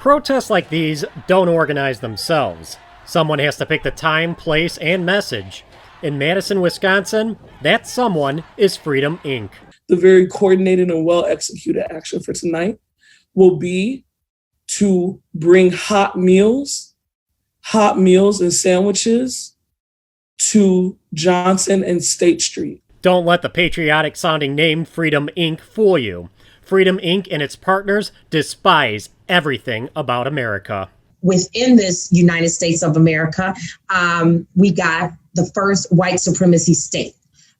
Protests like these don't organize themselves. Someone has to pick the time, place, and message. In Madison, Wisconsin, that someone is Freedom Inc. The very coordinated and well-executed action for tonight will be to bring hot meals and sandwiches to Johnson and State Street. Don't let the patriotic-sounding name Freedom Inc. fool you. Freedom Inc. and its partners despise everything about America. Within this United States of America, we got the first white supremacy state,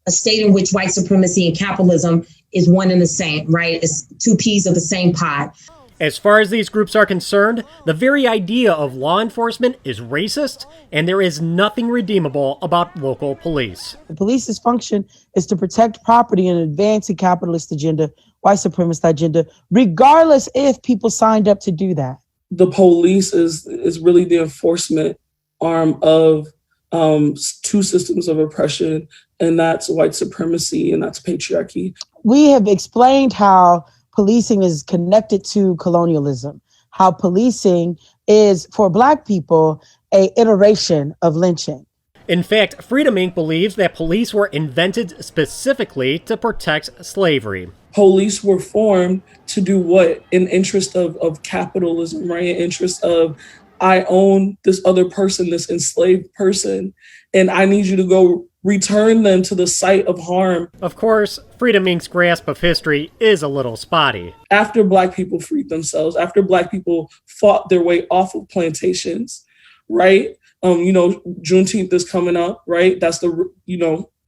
a state in which white supremacy and capitalism is one and the same, right? It's two peas of the same pot. As far as these groups are concerned, the very idea of law enforcement is racist, and there is nothing redeemable about local police. The police's function is to protect property and advance a capitalist agenda, white supremacist agenda, regardless if people signed up to do that. The police is really the enforcement arm of two systems of oppression, and that's white supremacy and that's patriarchy. We have explained how policing is connected to colonialism, how policing is, for Black people, an iteration of lynching. In fact, Freedom Inc. believes that police were invented specifically to protect slavery. Police were formed to do what? In interest of capitalism, right? In interest of, I own this other person, this enslaved person, and I need you to go return them to the site of harm. Of course, Freedom Inc.'s grasp of history is a little spotty. After Black people freed themselves, after Black people fought their way off of plantations, right? Juneteenth is coming up, right? That's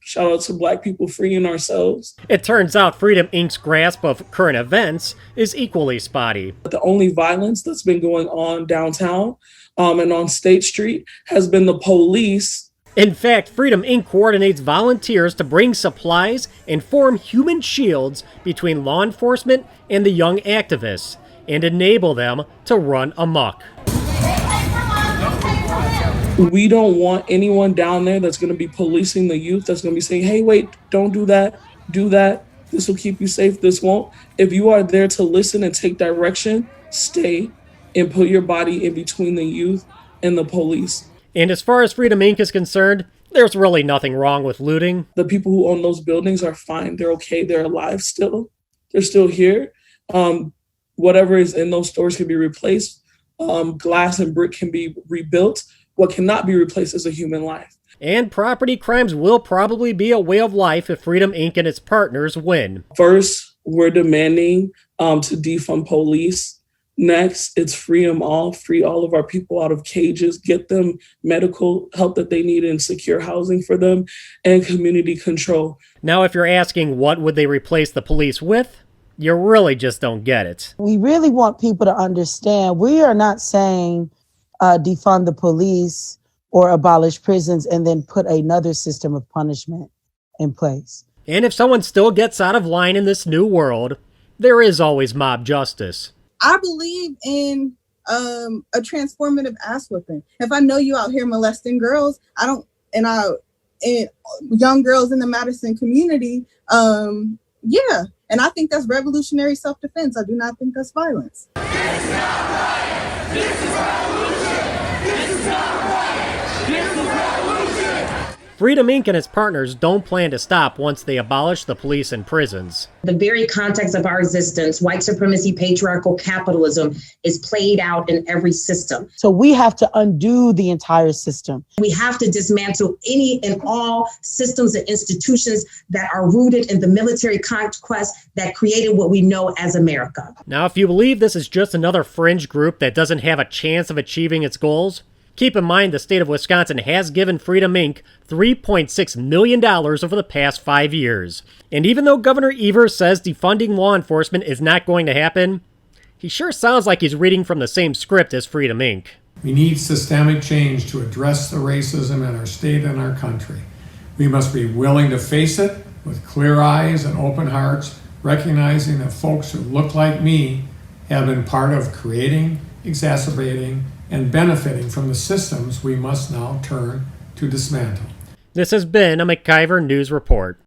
shout out to Black people freeing ourselves. It turns out Freedom Inc.'s grasp of current events is equally spotty. The only violence that's been going on downtown and on State Street has been the police. In fact, Freedom Inc. coordinates volunteers to bring supplies and form human shields between law enforcement and the young activists, and enable them to run amok. We don't want anyone down there that's going to be policing the youth, that's going to be saying, hey, wait, don't do that, do that. This will keep you safe, this won't. If you are there to listen and take direction, stay and put your body in between the youth and the police. And as far as Freedom Inc. is concerned, there's really nothing wrong with looting. The people who own those buildings are fine. They're okay. They're alive still. They're still here. Whatever is in those stores can be replaced. Glass and brick can be rebuilt. What cannot be replaced is a human life. And property crimes will probably be a way of life if Freedom Inc. and its partners win. First, we're demanding to defund police. Next, it's free them all, free all of our people out of cages, get them medical help that they need and secure housing for them, and community control. Now, if you're asking what would they replace the police with, you really just don't get it. We really want people to understand we are not saying defund the police or abolish prisons and then put another system of punishment in place. And if someone still gets out of line in this new world, there is always mob justice. I believe in a transformative ass whipping. If I know you out here molesting girls, and young girls in the Madison community, yeah. And I think that's revolutionary self-defense. I do not think that's violence. This is not right. This is revolution. This is not right. This is revolution. Freedom Inc. and its partners don't plan to stop once they abolish the police and prisons. The very context of our existence, white supremacy, patriarchal capitalism, is played out in every system. So we have to undo the entire system. We have to dismantle any and all systems and institutions that are rooted in the military conquest that created what we know as America. Now, if you believe this is just another fringe group that doesn't have a chance of achieving its goals, keep in mind the state of Wisconsin has given Freedom Inc. $3.6 million over the past 5 years. And even though Governor Evers says defunding law enforcement is not going to happen, he sure sounds like he's reading from the same script as Freedom Inc. We need systemic change to address the racism in our state and our country. We must be willing to face it with clear eyes and open hearts, recognizing that folks who look like me have been part of creating, exacerbating, and benefiting from the systems we must now turn to dismantle. This has been a McIver News Report.